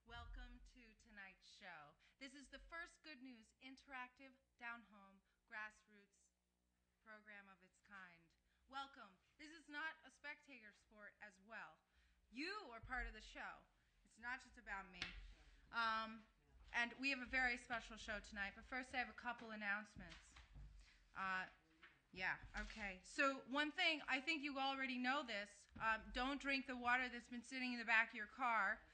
Welcome to tonight's show. This is the first Good News interactive, down-home, grassroots program of its kind. Welcome. This is not a spectator sport as well. You are part of the show. It's not just about me. And we have a very special show tonight, but first I have a couple announcements. Okay. So one thing, I think you already know this, don't drink the water that's been sitting in the back of your car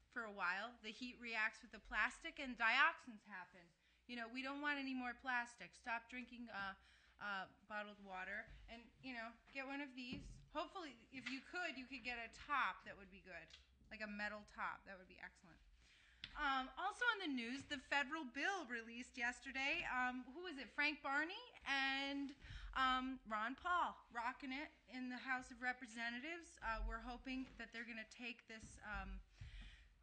for a while. The heat reacts with the plastic and dioxins happen. You know, we don't want any more plastic. Stop drinking bottled water and, get one of these. Hopefully, if you could get a top that would be good, like a metal top. That would be excellent. Also on the news, the federal bill released yesterday. Who was it? Frank Barney and Ron Paul rocking it in the House of Representatives. We're hoping that they're going to take this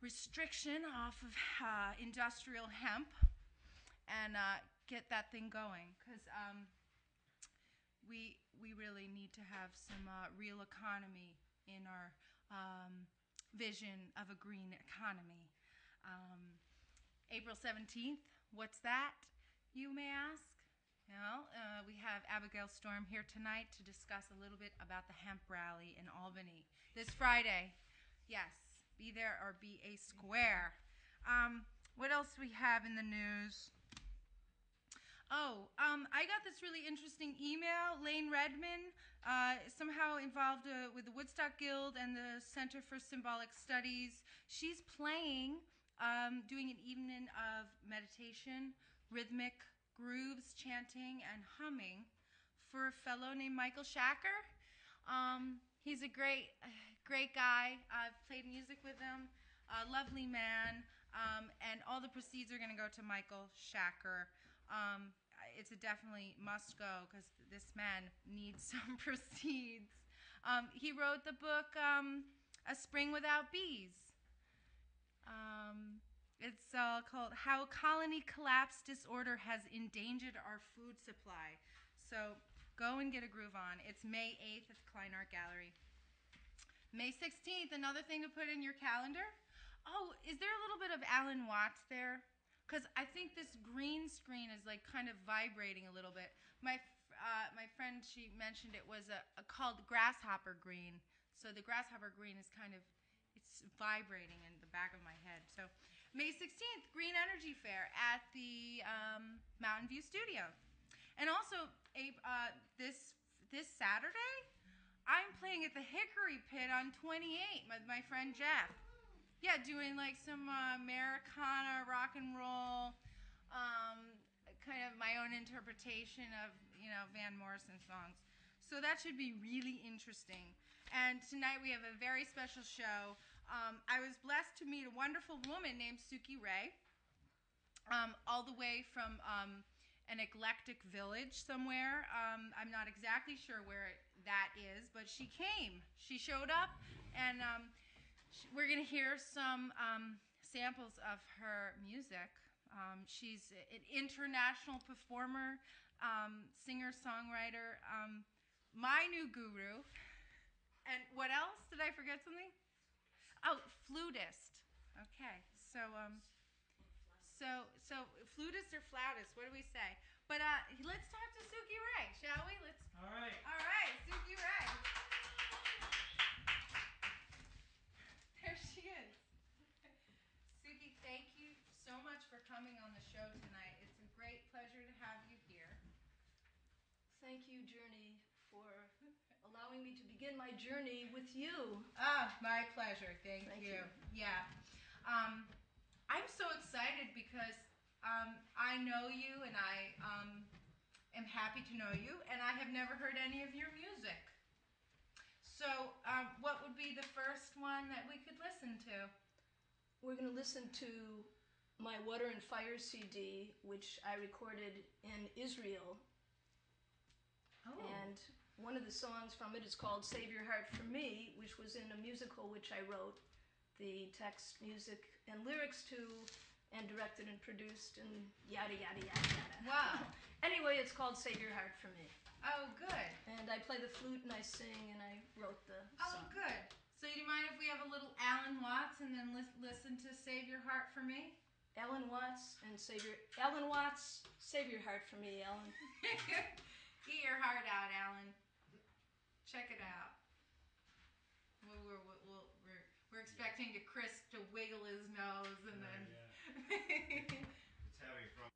restriction off of industrial hemp and get that thing going, because we really need to have some real economy in our vision of a green economy. April 17th, what's that, you may ask? Well, we have Abigail Storm here tonight to discuss a little bit about the Hemp Rally in Albany this Friday. Yes, be there or be a square. What else do we have in the news? I got this really interesting email. Lane Redman, somehow involved with the Woodstock Guild and the Center for Symbolic Studies. She's playing, doing an evening of meditation, rhythmic grooves, chanting, and humming for a fellow named Michael Shacker. He's a great guy. I've played music with him. A lovely man. And all the proceeds are going to go to Michael Shacker. It's a definitely must go because this man needs some proceeds. He wrote the book A Spring Without Bees. It's called How Colony Collapse Disorder Has Endangered Our Food Supply. So go and get a groove on. It's May 8th at the Klein Art Gallery. May 16th, another thing to put in your calendar. Oh, is there a little bit of Alan Watts there? Because I think this green screen is like kind of vibrating a little bit. My friend, she mentioned it was called grasshopper green. So the grasshopper green is kind of, it's vibrating in the back of my head. So May 16th, Green Energy Fair at the Mountain View Studio. And also this Saturday, I'm playing at the Hickory Pit on 28 with my friend Jeff. Yeah, doing like some Americana, rock and roll, kind of my own interpretation of, Van Morrison songs. So that should be really interesting. And tonight we have a very special show. I was blessed to meet a wonderful woman named Suki Rae, all the way from an eclectic village somewhere. I'm not exactly sure where that is, but she came. She showed up, and we're going to hear some samples of her music. She's an international performer, singer-songwriter, my new guru. And what else? Did I forget something? Oh, flutist. Okay, so flutist or flautist, what do we say? But let's talk to Suki Rae, shall we? All right, Suki Rae. There she is. Suki, thank you so much for coming on the show tonight. It's a great pleasure to have you here. Thank you, Journey, for allowing me to begin my journey with you. My pleasure. Thank you. Yeah. I'm so excited because I know you, and I am happy to know you, and I have never heard any of your music. So what would be the first one that we could listen to? We're going to listen to my Water and Fire CD, which I recorded in Israel. Oh. And one of the songs from it is called Save Your Heart for Me, which was in a musical which I wrote the text, music, and lyrics to, and directed and produced, and yada, yada, yada, yada. Wow. Anyway, it's called Save Your Heart for Me. Oh, good. And I play the flute and I sing and I wrote the song. Oh, good. So, do you mind if we have a little Alan Watts and then listen to Save Your Heart for Me? Alan Watts, save your heart for me, Alan. Get your heart out, Alan. Check it out. We're expecting Chris to wiggle his nose and then. Yeah. It's having fun.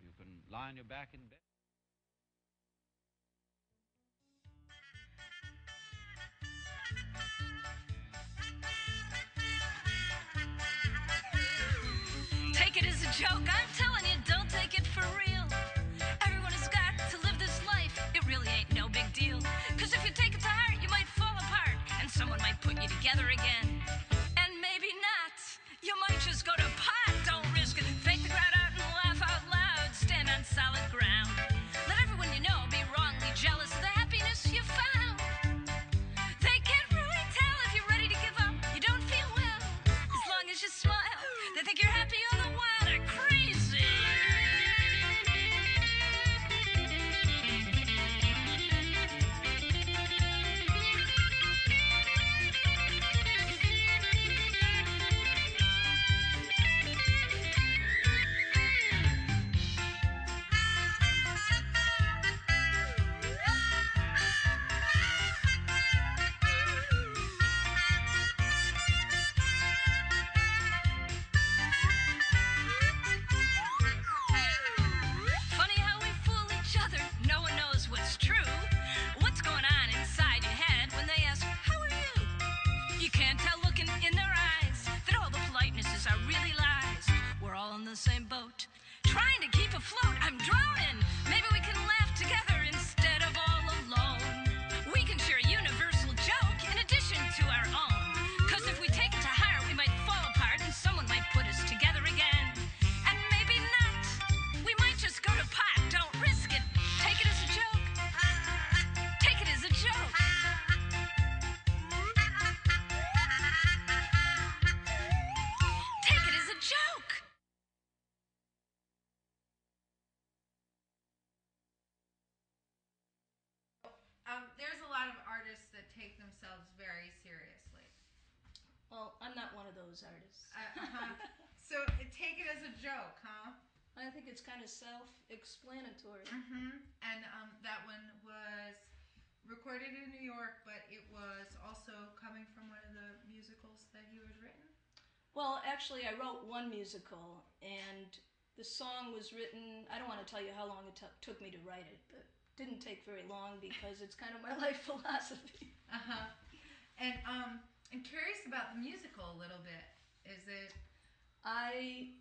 You can lie on your back in bed. Take it as a joke, I'm telling you, don't take it for real. Everyone has got to live this life, it really ain't no big deal. Cause if you take it to heart, you might fall apart, and someone might put you together again. And maybe not, you might just go to pot, don't risk it. Fake the crowd out and laugh out loud, stand on solid ground. Let everyone you know be wrongly jealous of the happiness you found. They can't really tell if you're ready to give up, you don't feel well. As long as you smile, they think you're happy all the while they're crazy. Funny how we fool each other, no one knows what's true. What's going on inside your head when they ask, how are you? You can't tell looking in their eyes that all the politenesses are really lies. We're all in the same boat, trying to keep afloat. I'm drowning. Maybe we can laugh together instead of all alone. We can share a universal joke in addition to our own. Cause if we take it to heart, we might fall apart and someone might put us together again. And maybe not. We might just go to pot, don't risk it. Take it as a joke. Take it as a joke. Take it as a joke. There's a lot of artists that take themselves very seriously. Well, I'm not one of those artists. So take it as a joke, huh? I think it's kind of self-explanatory. And that one was recorded in New York, but it was also coming from one of the musicals that he had written. Well, actually, I wrote one musical, and the song was written, I don't want to tell you how long it took me to write it, but it didn't take very long because it's kind of my life philosophy. And I'm curious about the musical a little bit. Is it? I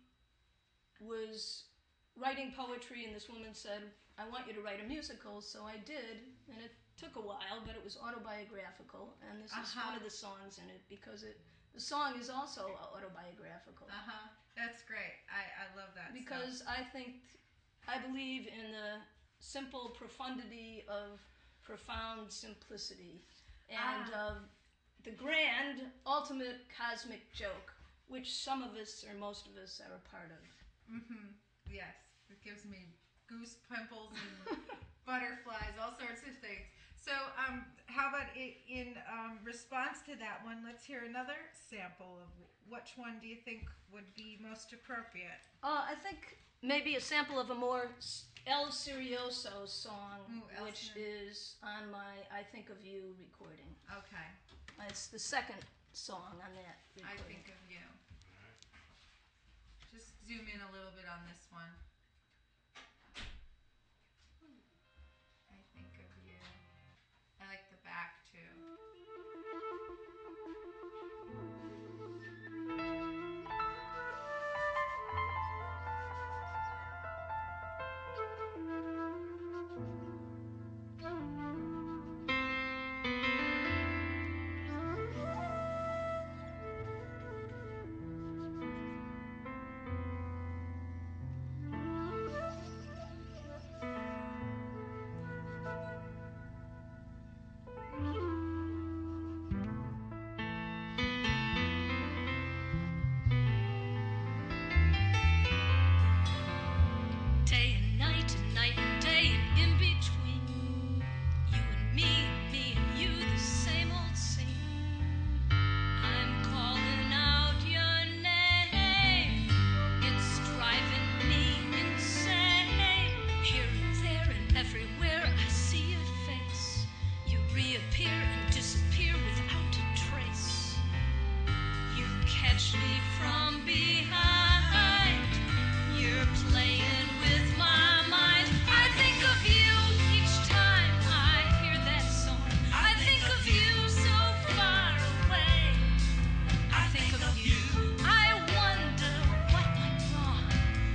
was writing poetry, and this woman said, I want you to write a musical, so I did, and it took a while, but it was autobiographical, and this is one of the songs in it because the song is also autobiographical. That's great. I love that. Because stuff. I believe in the simple profundity of profound simplicity and of the grand ultimate cosmic joke, which some of us or most of us are a part of. Yes, it gives me goose pimples and butterflies, all sorts of things. So, how about in response to that one, let's hear another sample of which one do you think would be most appropriate? I think maybe a sample of a more El Serioso song, which is on my I Think of You recording. Okay. It's the second song on that recording. I Think of You. Just zoom in a little bit on this one. I Think of You. I like the back too. catch me from behind. You're playing with my mind. I think of you each time I hear that song. I think of you so far away. I think of you. I wonder what went wrong.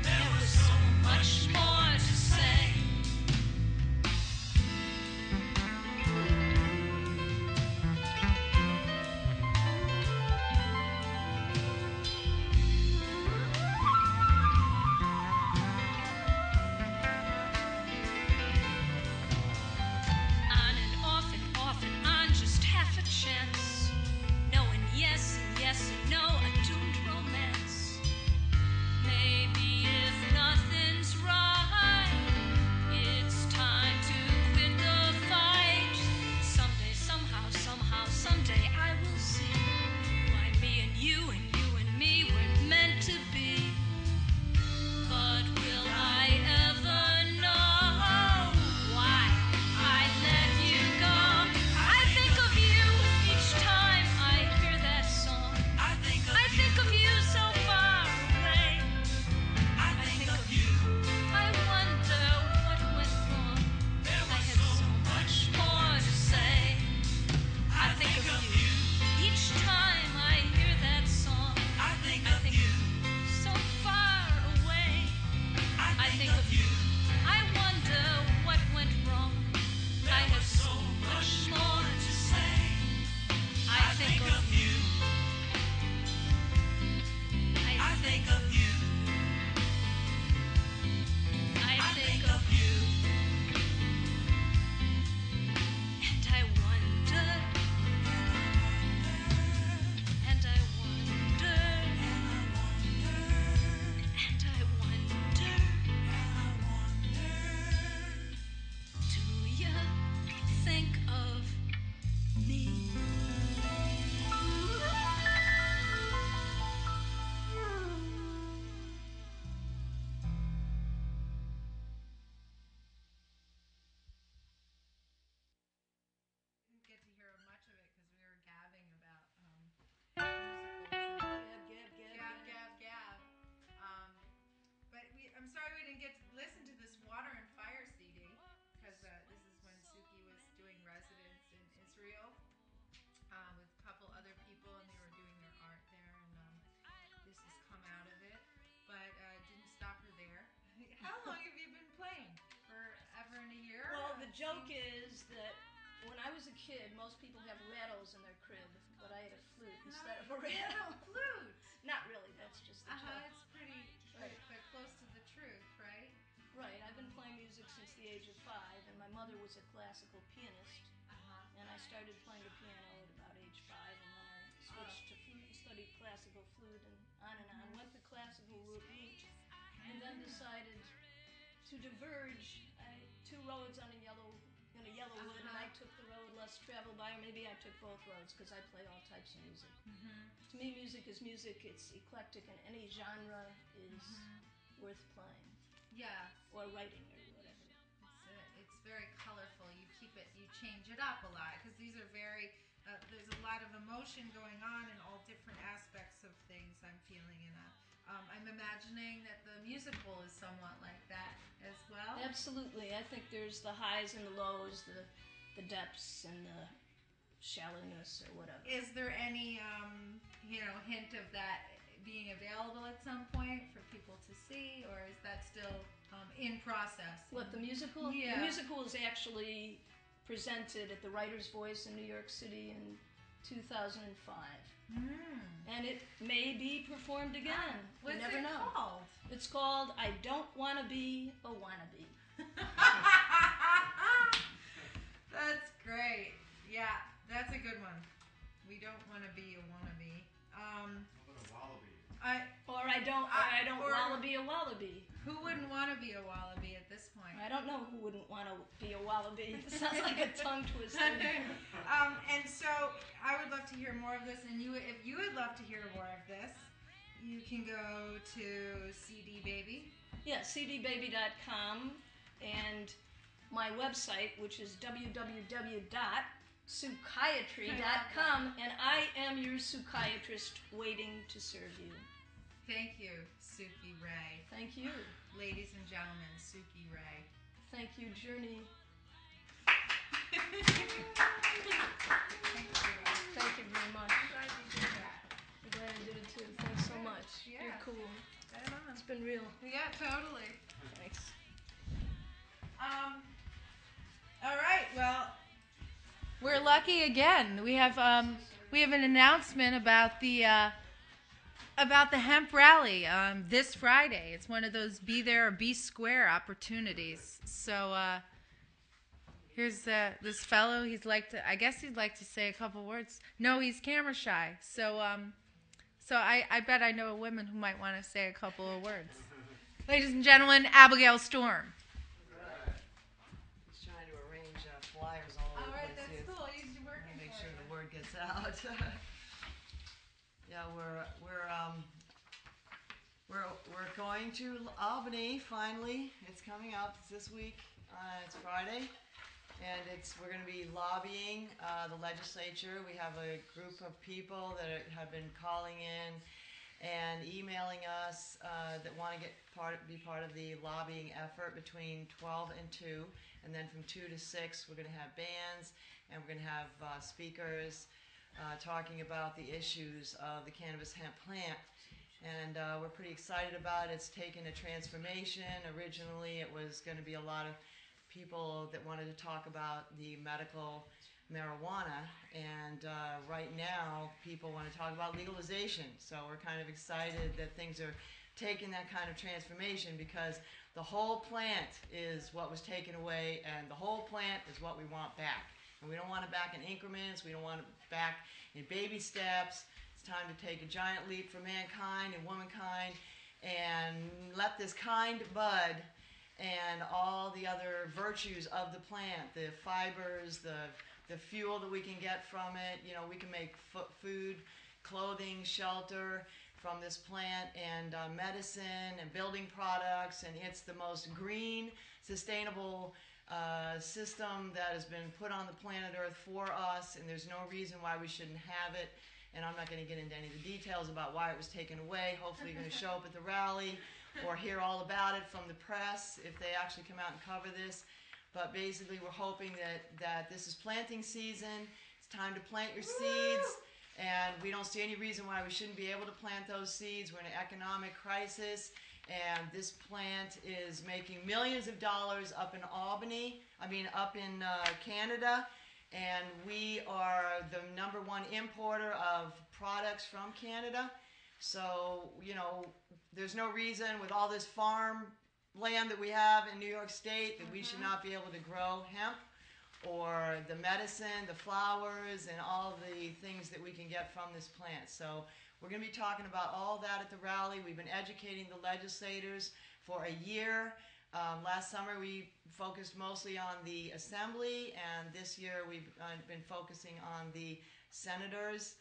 There was so much more to say. On and on, just half a chance. Knowing yes and yes and no, a doomed romance. Maybe if nothing's right, it's time to quit the fight. Someday, somehow, someday I will see why me and you and me weren't meant to be. But will I ever know why I let you go? I think of you each time I hear that song. I think of you so far away. I think of you. I wonder what went wrong. I had so much more to say. I think of you each time I hear that song. I think of you so far away. I think of you. I wonder what went wrong. I have so much more to say. I think of you. I think of you. I think of you. And I wonder. And I wonder. And I wonder. Do you think of me? Didn't get to hear much of it because we were gabbing about musicals. Gab. I'm sorry we didn't get to listen to this Water and Fire CD because this is when Suki was doing residence in Israel with a couple other people, and they were doing their art there, and this has come out of it. But didn't stop her there. How long have you been playing? Forever and a year? Well, the joke is that when I was a kid, most people have rattles in their crib, but I had a flute instead of a rattle. Flute. Not really, that's just the joke. It's pretty, Right. but close to the truth, right? Right, I've been playing music since the age of 5, and my mother was a classical pianist, and I started playing the piano at about age 5, and then I switched to flute and studied classical flute, and on, went the classical route, and then decided to diverge. Two roads in a yellow wood, and I took the road less traveled by, or maybe I took both roads because I play all types of music. To me, music is music. It's eclectic, and any genre is worth playing Yeah. or writing or whatever. It's very colorful. You change it up a lot because these are very. There's a lot of emotion going on in all different aspects of things I'm feeling, and I'm imagining that the musical is somewhat like that as well. Absolutely. I think there's the highs and the lows, the depths and the shallowness or whatever. Is there any hint of that being available at some point for people to see, or is that still in process? What, the musical? Yeah. The musical was actually presented at the Writer's Voice in New York City in 2005. And it may be performed again. What's you never it know. called? It's called I Don't Want to Be a Wannabe. That's great. Yeah, that's a good one. We don't want to be a wannabe. What a wallaby. I don't want to be a wallaby. Who wouldn't want to be a wallaby at this point? I don't know who wouldn't want to be a wallaby. It sounds like a tongue twister. And so I would love to hear more of this, and if you would love to hear more of this, you can go to CD Baby. Yeah, cdbaby.com, and my website, which is www.cdbaby.com. Sukiatry.com, and I am your psychiatrist waiting to serve you. Thank you, Suki Rae. Thank you. Ladies and gentlemen, Suki Rae. Thank you, Journey. Thank you very much. I'm glad you did that. I'm glad I did it too. Thanks so much. Yeah. You're cool. Right on. It's been real. Yeah, totally. Thanks. All right. Well, we're lucky again. We have an announcement about the Hemp Rally this Friday. It's one of those be there or be square opportunities. So here's this fellow. I guess he'd like to say a couple words. No, he's camera shy. So I bet I know a woman who might want to say a couple of words. Ladies and gentlemen, Abigail Storm. He's trying to arrange flyers all over the place. That's here. cool. He's working. Make sure the word gets out. Yeah, we're going to Albany finally. It's coming up. It's this week. It's Friday, and we're going to be lobbying the legislature. We have a group of people that have been calling in and emailing us that want to be part of the lobbying effort between 12 and 2, and then from 2 to 6 we're going to have bands and we're going to have speakers talking about the issues of the cannabis hemp plant. And we're pretty excited about it. It's taken a transformation. Originally it was going to be a lot of people that wanted to talk about the medical marijuana, and right now people want to talk about legalization. So we're kind of excited that things are taking that kind of transformation, because the whole plant is what was taken away, and the whole plant is what we want back. And we don't want it back in increments. We don't want it back in baby steps. It's time to take a giant leap for mankind and womankind and let this kind bud and all the other virtues of the plant, the fibers, the fuel that we can get from it. You know, we can make food, clothing, shelter from this plant, and medicine and building products, and it's the most green, sustainable system that has been put on the planet Earth for us, and there's no reason why we shouldn't have it. And I'm not going to get into any of the details about why it was taken away. Hopefully you're going to show up at the rally or hear all about it from the press if they actually come out and cover this. But basically we're hoping that this is planting season. It's time to plant your seeds, and we don't see any reason why we shouldn't be able to plant those seeds. We're in an economic crisis, and this plant is making millions of dollars up in Canada, and we are the #1 importer of products from Canada. So, you know, there's no reason with all this farm land that we have in New York State that we should not be able to grow hemp or the medicine, the flowers, and all the things that we can get from this plant. So we're going to be talking about all that at the rally. We've been educating the legislators for a year. Last summer we focused mostly on the assembly, and this year we've been focusing on the senators,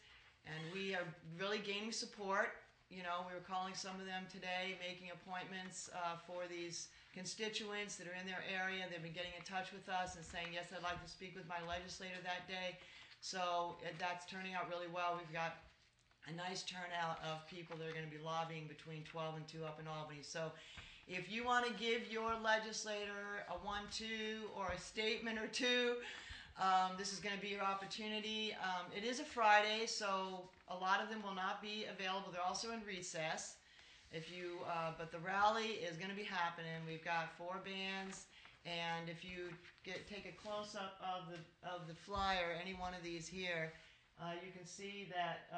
and we are really gaining support. You know, we were calling some of them today, making appointments for these constituents that are in their area. They've been getting in touch with us and saying, yes, I'd like to speak with my legislator that day. So that's turning out really well. We've got a nice turnout of people that are going to be lobbying between 12 and 2 up in Albany. So if you want to give your legislator a 1-2 or a statement or two, this is going to be your opportunity. It is a Friday, so a lot of them will not be available. They're also in recess. But the rally is going to be happening. We've got 4 bands, and if you take a close-up of the flyer, any one of these here, you can see that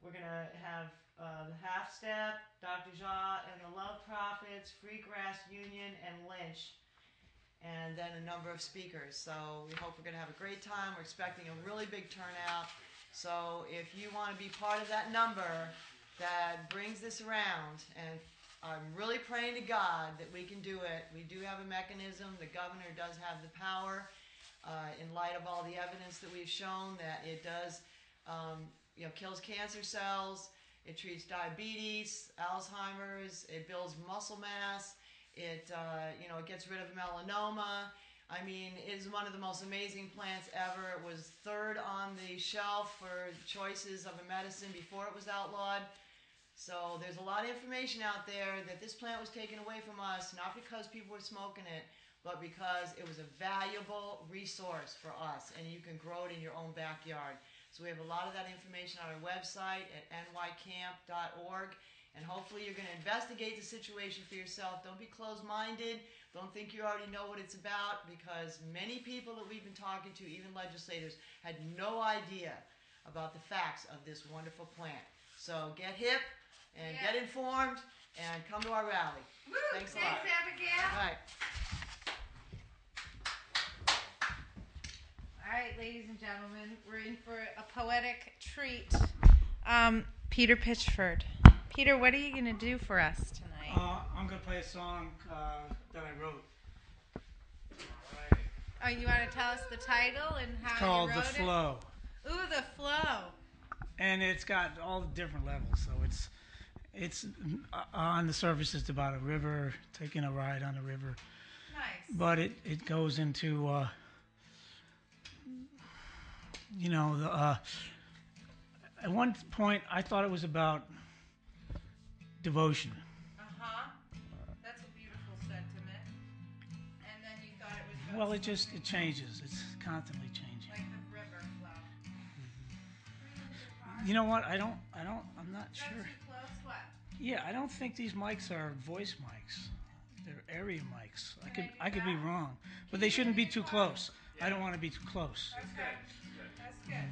we're going to have the Half Step, Dr. Jha and the Love Prophets, Free Grass Union, and Lynch, and then a number of speakers. So we hope we're going to have a great time. We're expecting a really big turnout. So if you want to be part of that number that brings this around, and I'm really praying to God that we can do it. We do have a mechanism. The governor does have the power, in light of all the evidence that we've shown, that it does, kills cancer cells. It treats diabetes, Alzheimer's. It builds muscle mass. It gets rid of melanoma. I mean, it is one of the most amazing plants ever. It was third on the shelf for choices of a medicine before it was outlawed. So there's a lot of information out there that this plant was taken away from us, not because people were smoking it, but because it was a valuable resource for us, and you can grow it in your own backyard. So we have a lot of that information on our website at nycamp.org, and hopefully you're going to investigate the situation for yourself. Don't be closed-minded. Don't think you already know what it's about, because many people that we've been talking to, even legislators, had no idea about the facts of this wonderful plant. So get hip and get informed and come to our rally. Woo! Thanks a lot. Thanks, Abigail. All right. All right, ladies and gentlemen, we're in for a poetic treat. Peter Pitchford. Peter, what are you going to do for us tonight? I'm going to play a song that I wrote. Oh, you want to tell us the title and how It's called you wrote The Flow. it? Ooh, The Flow. And it's got all the different levels. So it's on the surface, it's about a river, taking a ride on a river. Nice. But it goes into, at one point I thought it was about devotion. Uh-huh. That's a beautiful sentiment. And then you thought it was about Well, it changes. It's constantly changing. like the river flow. You know what? I'm not Is that sure. too close? What? Yeah, I don't think these mics are voice mics. They're area mics. Can I could be that? wrong, but they shouldn't be too close. I don't want to be too close. Okay. That's good.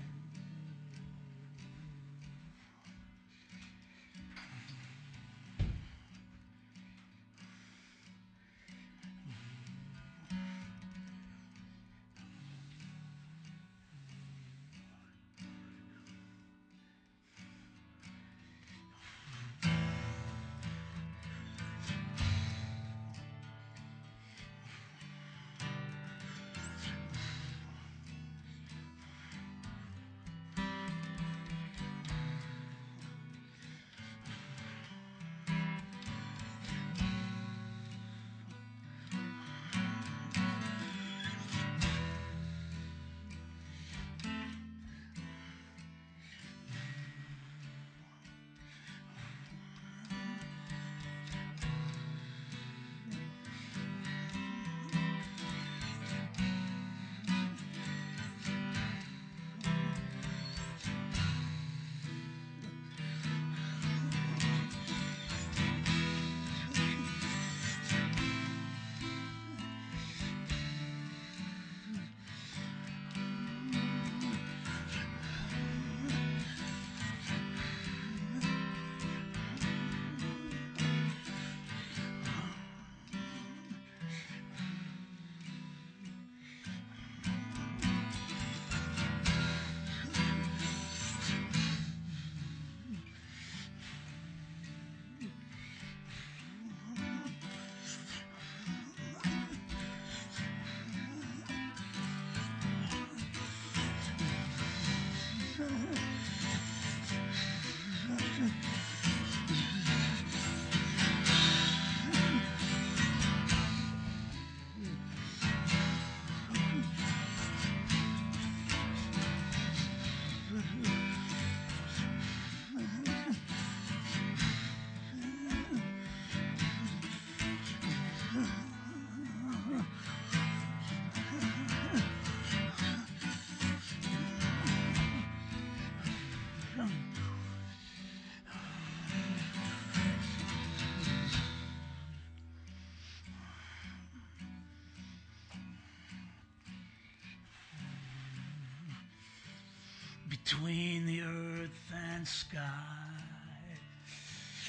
Between the earth and sky,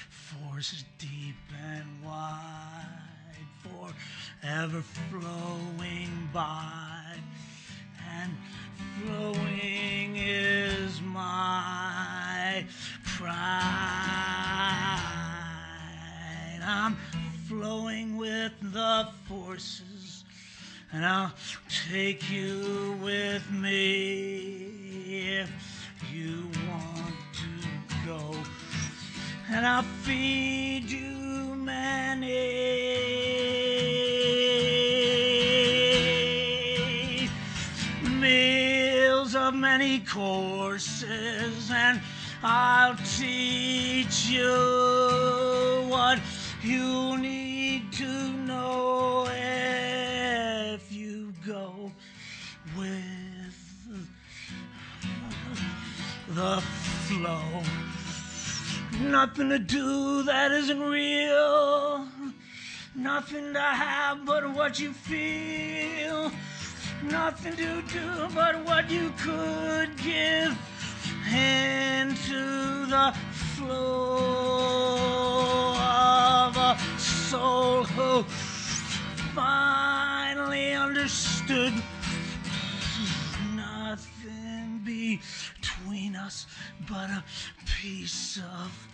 forces deep and wide, forever flowing by, and flowing is my pride. I'm flowing with the forces, and I'll take you with me if you want to go, and I'll feed you many. courses, and I'll teach you what you need to know if you go with the flow. Nothing to do that isn't real. Nothing to have but what you feel. Nothing to do but what you could give into the flow of a soul who finally understood nothing between us but a piece of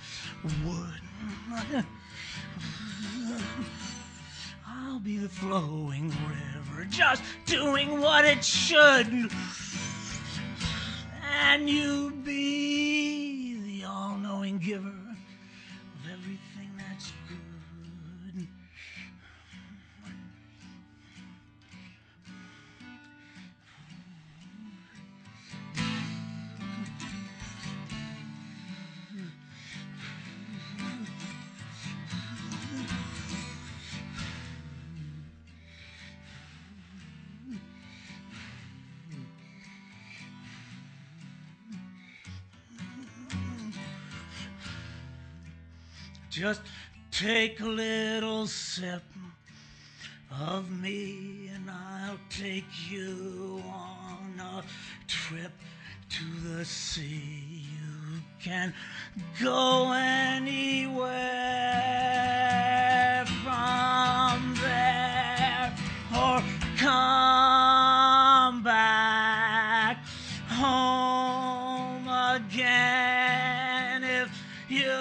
wood. I'll be the flowing river, just doing what it should. And you be the all-knowing giver of everything that's good. Just take a little sip of me and I'll take you on a trip to the sea. You can go anywhere from there or come back home again if you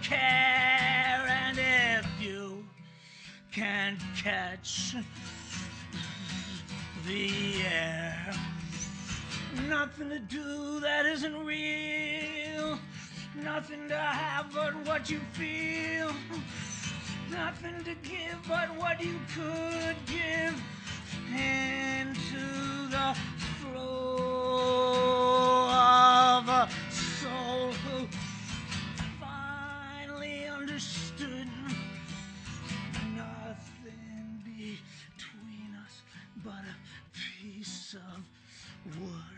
care and if you can catch the air. Nothing to do that isn't real. Nothing to have but what you feel. Nothing to give but what you could give into the flow of a soul who finally understood nothing between us but a piece of wood.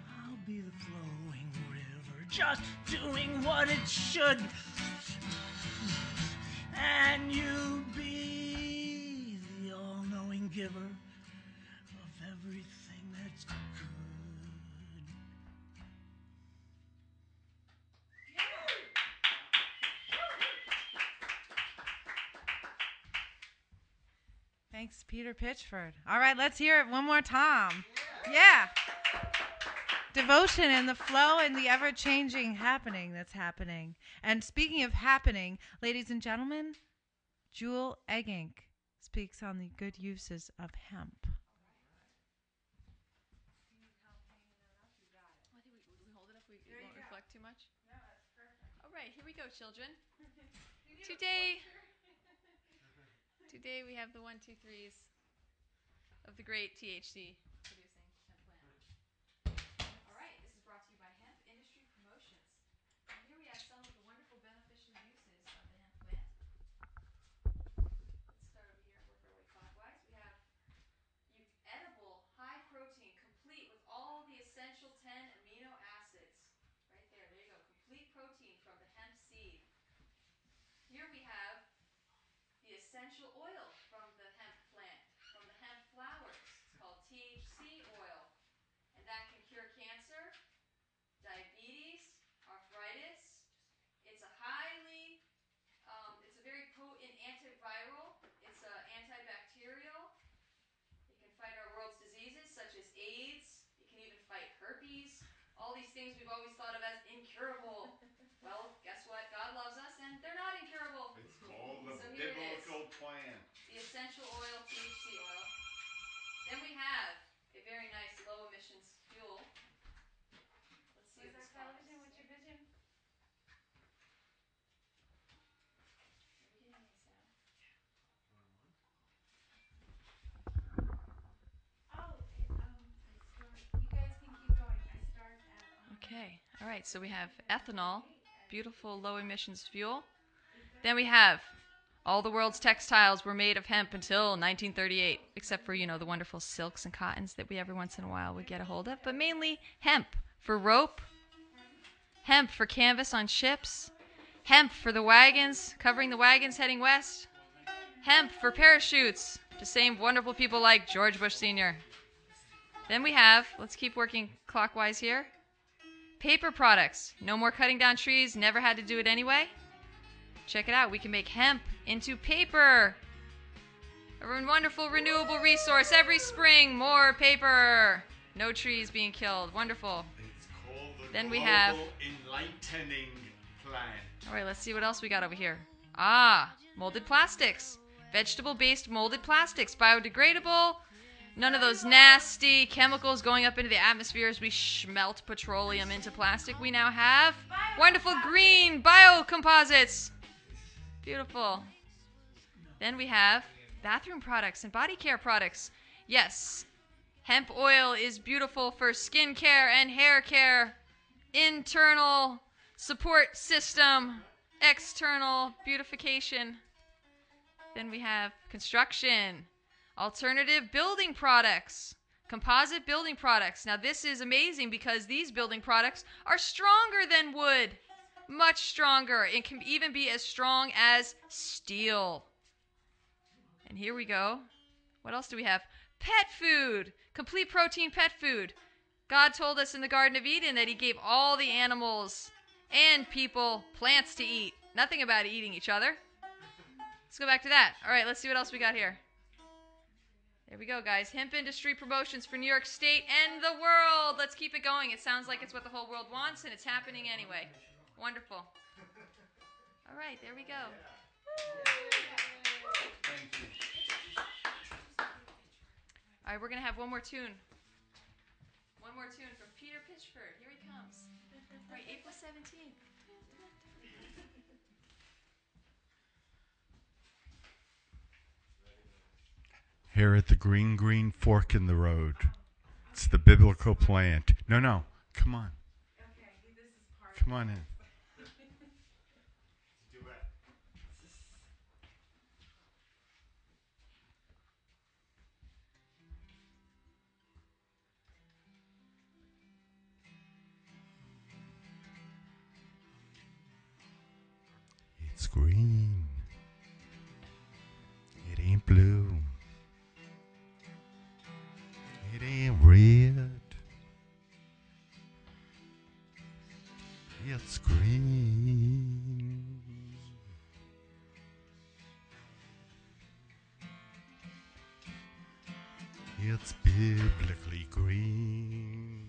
I'll be the flowing river, just doing what it should. And you be the all-knowing giver of everything that's good. Thanks, Peter Pitchford. All right, let's hear it one more time. Yeah. Devotion and the flow and the ever-changing happening that's happening. And speaking of happening, ladies and gentlemen, Jewel Eggink speaks on the good uses of hemp. I think we hold it up. We won't reflect too much. No, that's perfect. All right, here we go, children. Today we have the 1, 2, 3s of the great THC producing hemp plant. All right, this is brought to you by Hemp Industry Promotions. And here we have some of the wonderful beneficial uses of the hemp plant. Let's start over here and work our way clockwise. We have edible, high protein, complete with all the essential 10 amino acids. Right there, there you go. Complete protein from the hemp seed. Here we have the essential oil from the hemp plant, from the hemp flowers. It's called THC oil. And that can cure cancer, diabetes, arthritis. It's a very potent antiviral. It's antibacterial. It can fight our world's diseases such as AIDS. It can even fight herpes. All these things we've always thought of as incurable. Well, guess what? God loves us and they're not incurable. It's called the So here it is. biblical plant. The essential oil, THC oil. Then we have a very nice low emissions fuel. Let's see what this television. What's your vision? Are we getting any sound? Yeah. 3, 2, 1. All right, this is brought to you by Hemp Industry Promotions. And here we have some of the wonderful beneficial uses of the hemp plant. All right, this is brought to you by Hemp Industry Promotions. And here we have some of the wonderful beneficial uses of the hemp plant. Okay. All right. So we have ethanol, beautiful low emissions fuel. Then we have all the world's textiles were made of hemp until 1938, except for, the wonderful silks and cottons that we every once in a while would get a hold of, but mainly hemp for rope, hemp for canvas on ships, hemp for the wagons, covering the wagons heading west, hemp for parachutes to save wonderful people like George Bush Sr. Then we have, let's keep working clockwise here, paper products. No more cutting down trees, never had to do it anyway. Check it out, we can make hemp into paper. A wonderful renewable resource every spring, more paper. No trees being killed, wonderful. It's called the Then we have, Global Enlightening Plant. all right, let's see what else we got over here. Molded plastics. Vegetable-based molded plastics, biodegradable. None of those nasty chemicals going up into the atmosphere as we smelt petroleum into plastic. We now have wonderful green biocomposites. Beautiful. Then we have bathroom products and body care products. Yes, hemp oil is beautiful for skin care and hair care. Internal support system. External beautification. Then we have construction. Alternative building products. Composite building products. Now this is amazing because these building products are stronger than wood. Much stronger. It can even be as strong as steel. And here we go. What else do we have? Pet food. Complete protein pet food. God told us in the Garden of Eden that he gave all the animals and people plants to eat. Nothing about eating each other. Let's go back to that. All right, let's see what else we got here. There we go, guys. Hemp industry promotions for New York State and the world. Let's keep it going. It sounds like it's what the whole world wants, and it's happening anyway. Wonderful. All right, there we go. All right, we're going to have one more tune. One more tune from Peter Pitchford. Here he comes. All right, April 17th. Here at the green fork in the road. It's the biblical plant. No, come on. Come on in. It's green. It ain't blue. It ain't red. It's green. It's biblically green.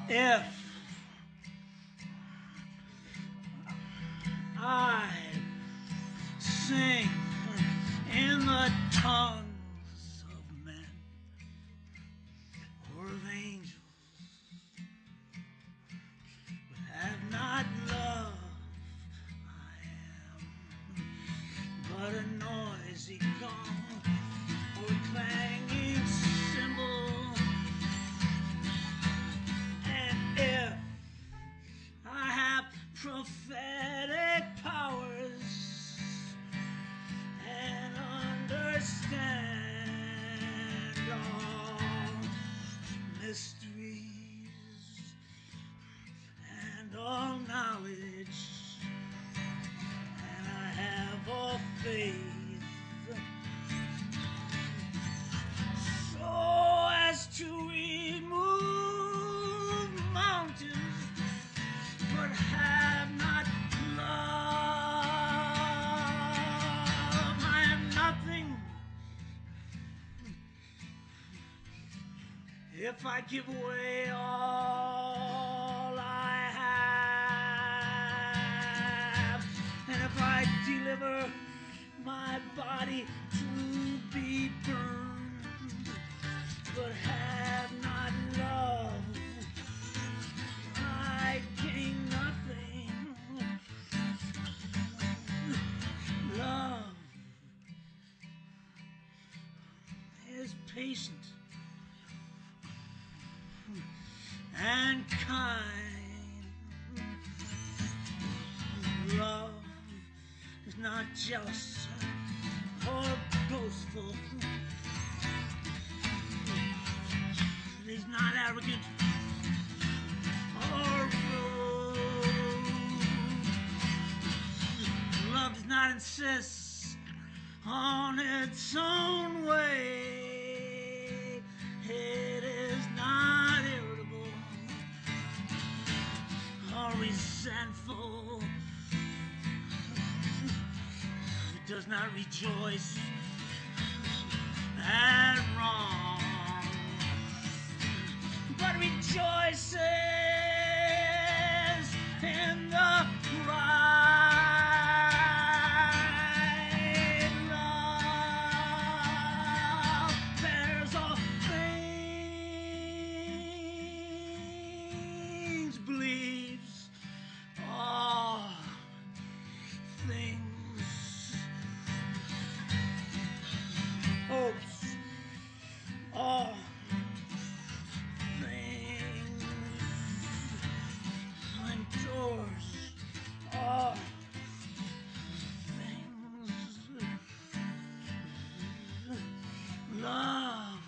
If I sing in the tongues of men or of angels, but have not love, I am but a noise noisy gong or clanging cymbal. And if I have prophetic powers and understand all mysteries and all knowledge, and I have all faith, so as to remove mountains, but have not love, I am nothing. If I give away all I have, and if I deliver my body to be burned, but have not love, I gain nothing. Love is patient and kind. Love is not jealous or boastful. It is not arrogant or rude. Love does not insist on its own way. It is not irritable or resentful. It does not rejoice at wrong, but rejoices in the right. Love bears all things, believes all things, hopes all things, endures all things. Love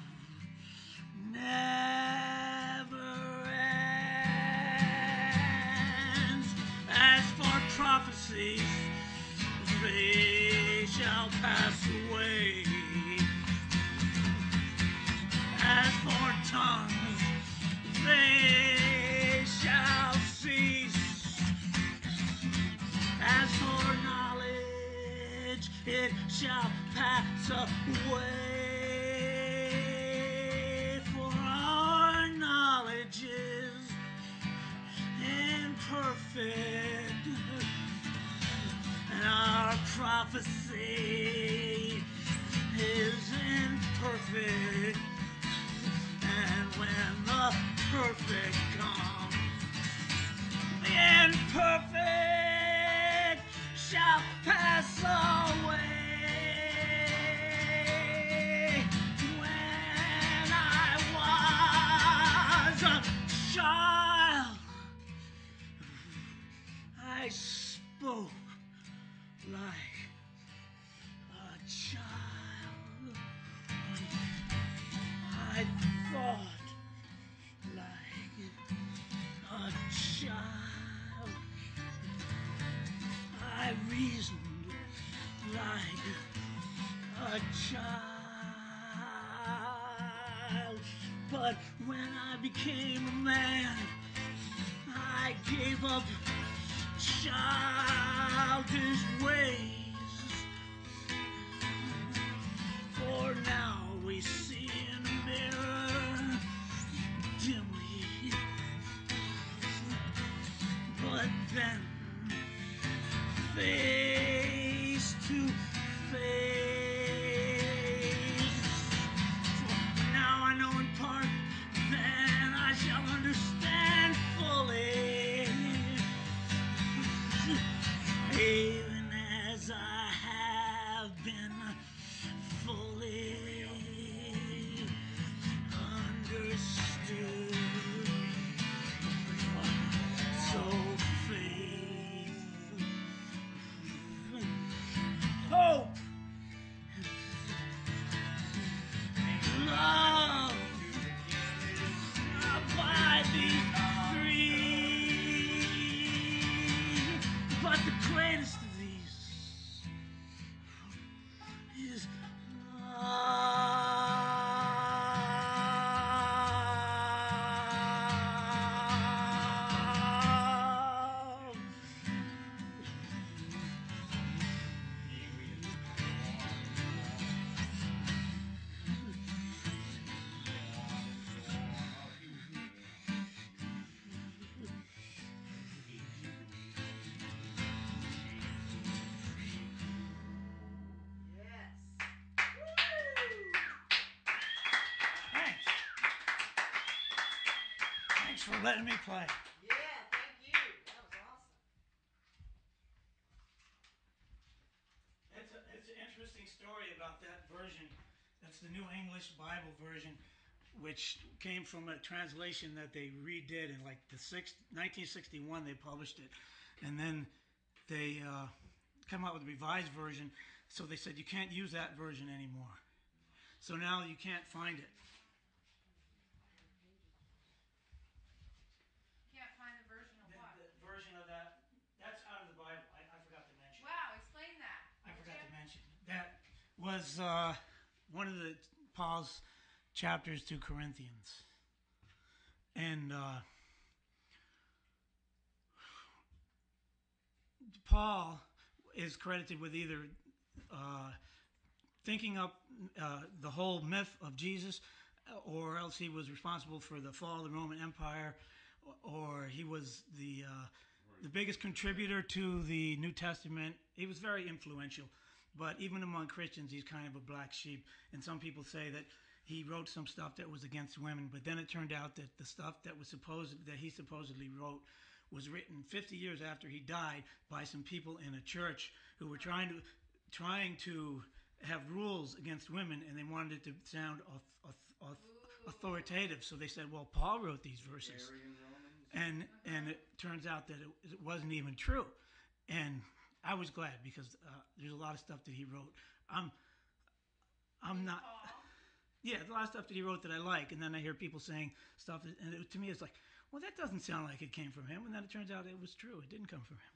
never ends. As for prophecies, they shall pass away. As for tongues, they shall cease. As for knowledge, it shall pass away. For our knowledge is imperfect, and our prophecy is imperfect. And when the perfect comes, the imperfect shall pass away. When I was a child, I spoke like a child. I thought like a child. I reasoned like a child. But when I became a man, I gave up childish ways. For now we see in a mirror dimly, but then face to face. For now I know in part, then I shall understand fully. Even as I for letting me play. Yeah, thank you. That was awesome. It's an interesting story about that version. That's the New English Bible version, which came from a translation that they redid in like 1961. They published it, and then they come out with a revised version. So they said you can't use that version anymore. So now you can't find it. Can't find the version of what? The version of that's out of the Bible. I forgot to mention. Wow, explain that. I forgot to mention. That was one of the Paul's chapters to Corinthians. And Paul is credited with either thinking up the whole myth of Jesus, or else he was responsible for the fall of the Roman Empire, or he was the biggest contributor to the New Testament. He was very influential, but even among Christians, he's kind of a black sheep. And some people say that he wrote some stuff that was against women, but then it turned out that the stuff that he supposedly wrote was written 50 years after he died by some people in a church who were trying to have rules against women, and they wanted it to sound authoritative. So they said, well, Paul wrote these verses. And it turns out that it wasn't even true. And I was glad, because there's a lot of stuff that he wrote. I'm not... Yeah, there's a lot of stuff that he wrote that I like, and then I hear people saying stuff, and to me it's like, well, that doesn't sound like it came from him, and then it turns out it was true. It didn't come from him.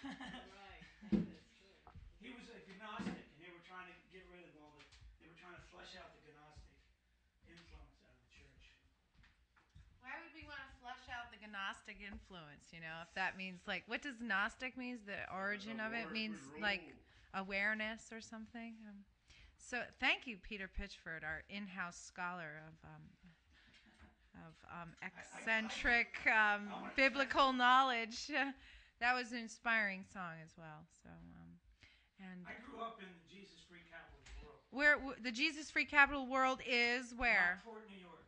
Right, that's true. He was a Gnostic, and they were trying to get rid of they were trying to flush out the Gnostic influence out of the church. Why would we want to flush out the Gnostic influence, if that means, like, what does Gnostic means? The origin of it means, like, awareness or something? So thank you, Peter Pitchford, our in-house scholar of eccentric biblical knowledge. That was an inspiring song as well. So, and I grew up in the Jesus-free capital of the world. Where the Jesus-free capital world is where? Brockport, New York.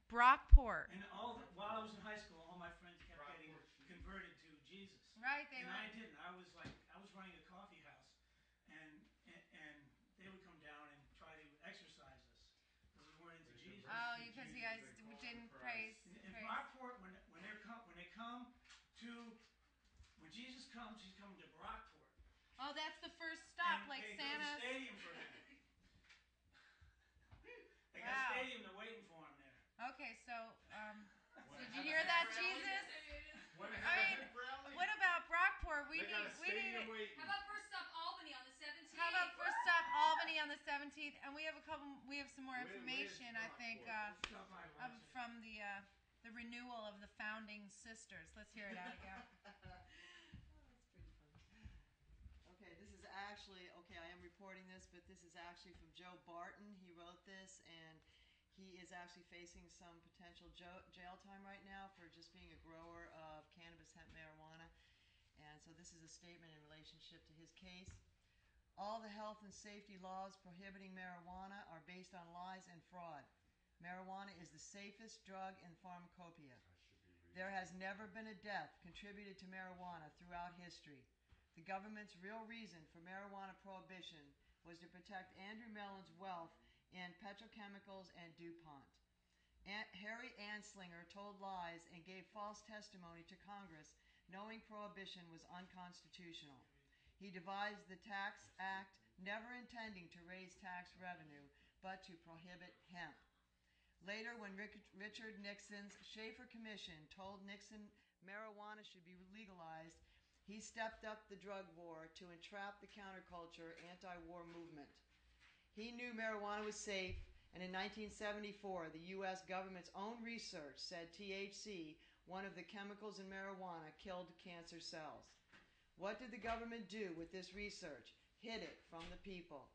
Brockport. And while I was in high school, all my friends kept getting converted to Jesus. Right, I didn't. I was running a coffee house, and they would come down and try to exercise us because we weren't into Jesus. Oh, because you guys didn't praise. In Brockport, when Jesus comes, he's coming to Brockport. Oh, that's the first stop, and like they Santa. Built a stadium for him. They got a stadium. They're waiting for him there. Okay, so did you hear that, Jesus? What about Brockport? We need. How about first stop Albany on the 17th? How about first stop Albany on the 17th? And we have some more information, I think, from the renewal of the founding sisters. Let's hear it, Abigail. That's pretty funny. Okay, this is actually, I am reporting this, but this is actually from Joe Barton. He wrote this, and he is actually facing some potential jail time right now for just being a grower of cannabis, hemp, marijuana. And so this is a statement in relationship to his case. All the health and safety laws prohibiting marijuana are based on lies and fraud. Marijuana is the safest drug in pharmacopoeia. There has never been a death contributed to marijuana throughout history. The government's real reason for marijuana prohibition was to protect Andrew Mellon's wealth in petrochemicals and DuPont. Harry Anslinger told lies and gave false testimony to Congress, knowing prohibition was unconstitutional. He devised the Tax Act, never intending to raise tax revenue, but to prohibit hemp. Later, when Richard Nixon's Schaefer Commission told Nixon marijuana should be legalized, he stepped up the drug war to entrap the counterculture anti-war movement. He knew marijuana was safe, and in 1974, the U.S. government's own research said THC, one of the chemicals in marijuana, killed cancer cells. What did the government do with this research? Hid it from the people.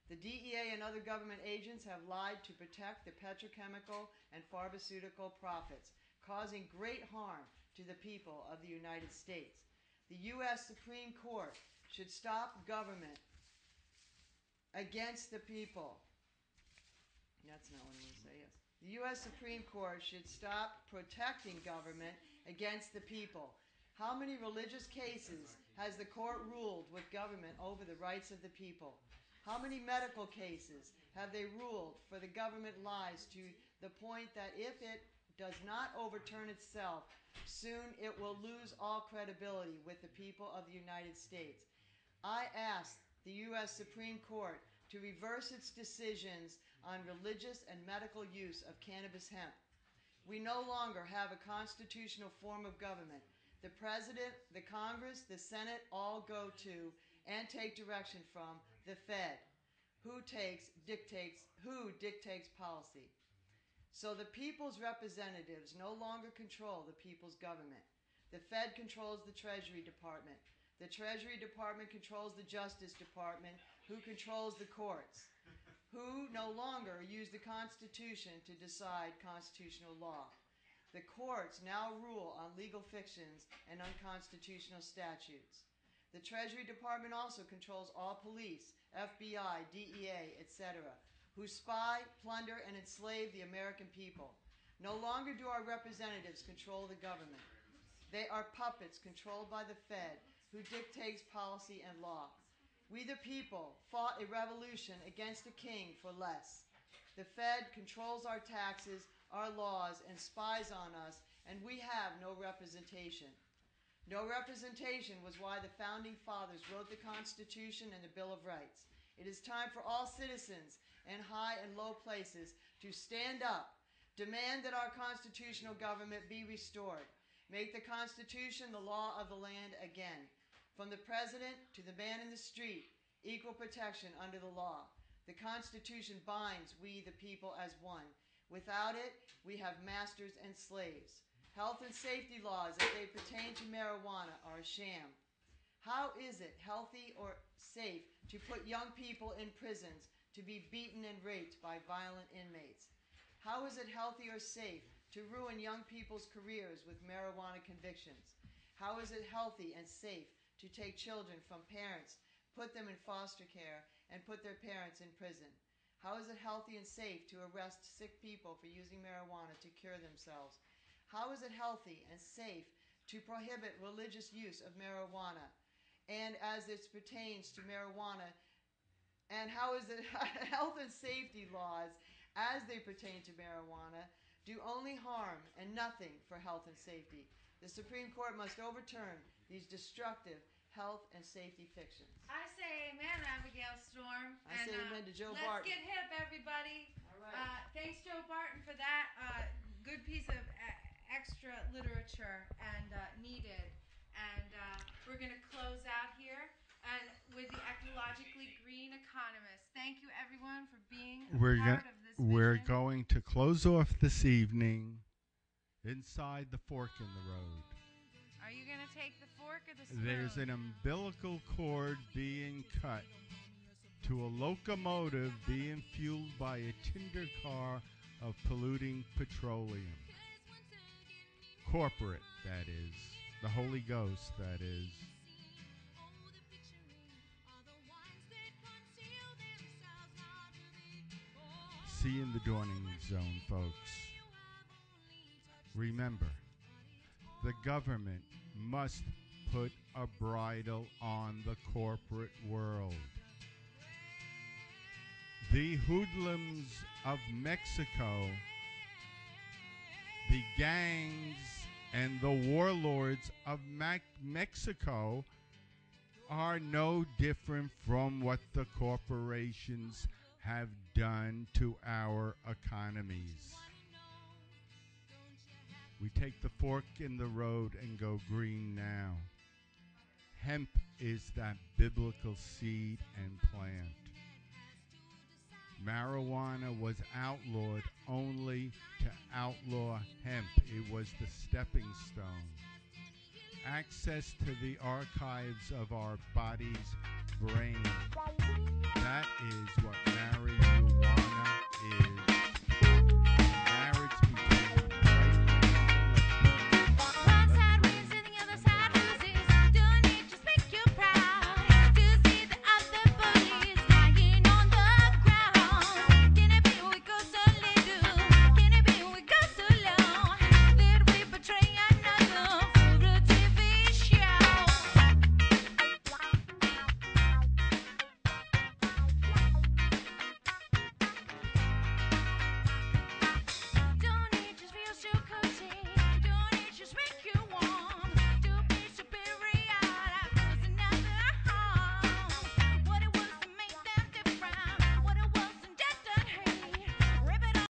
The DEA and other government agents have lied to protect the petrochemical and pharmaceutical profits, causing great harm to the people of the United States. The U.S. Supreme Court should stop government against the people. That's not what I'm going to say, yes. The U.S. Supreme Court should stop protecting government against the people. How many religious cases has the court ruled with government over the rights of the people? How many medical cases have they ruled for the government lies to the point that if it does not overturn itself, soon it will lose all credibility with the people of the United States? I ask the U.S. Supreme Court to reverse its decisions on religious and medical use of cannabis hemp. We no longer have a constitutional form of government. The President, the Congress, the Senate all go to and take direction from the Fed, who dictates policy. So the people's representatives no longer control the people's government. The Fed controls the Treasury Department. The Treasury Department controls the Justice Department, who controls the courts, who no longer use the Constitution to decide constitutional law. The courts now rule on legal fictions and unconstitutional statutes. The Treasury Department also controls all police, FBI, DEA, etc., who spy, plunder, and enslave the American people. No longer do our representatives control the government. They are puppets controlled by the Fed, who dictates policy and law. We the people fought a revolution against a king for less. The Fed controls our taxes, our laws, and spies on us, and we have no representation. No representation was why the Founding Fathers wrote the Constitution and the Bill of Rights. It is time for all citizens in high and low places to stand up, demand that our constitutional government be restored, make the Constitution the law of the land again. From the President to the man in the street, equal protection under the law. The Constitution binds we the people as one. Without it, we have masters and slaves. Health and safety laws as they pertain to marijuana are a sham. How is it healthy or safe to put young people in prisons to be beaten and raped by violent inmates? How is it healthy or safe to ruin young people's careers with marijuana convictions? How is it healthy and safe to take children from parents, put them in foster care, and put their parents in prison? How is it healthy and safe to arrest sick people for using marijuana to cure themselves? How is it healthy and safe to prohibit religious use of marijuana? And as it pertains to marijuana, and how is it health and safety laws as they pertain to marijuana do only harm and nothing for health and safety? The Supreme Court must overturn these destructive health and safety fictions. I say amen, Abigail Storm. I say amen to Joe let's Barton. Let's get hip, everybody. All right. Thanks, Joe Barton, for that good piece of extra literature and needed. And we're going to close out here and with the ecologically green economist. Thank you, everyone, for being part of this vision. We're going to close off this evening inside the fork in the road. Are you going to take the fork or the spoon? There's an umbilical cord being cut to a locomotive being fueled by a tinder car of polluting petroleum. Corporate, that is. The Holy Ghost, that is. See you in the dawning zone, folks. Remember, the government must put a bridle on the corporate world. The hoodlums of Mexico, the gangs and the warlords of Mexico are no different from what the corporations have done to our economies. We take the fork in the road and go green now. Hemp is that biblical seed and plant. Marijuana was outlawed only to outlaw hemp. It was the stepping stone. Access to the archives of our body's brain. That is what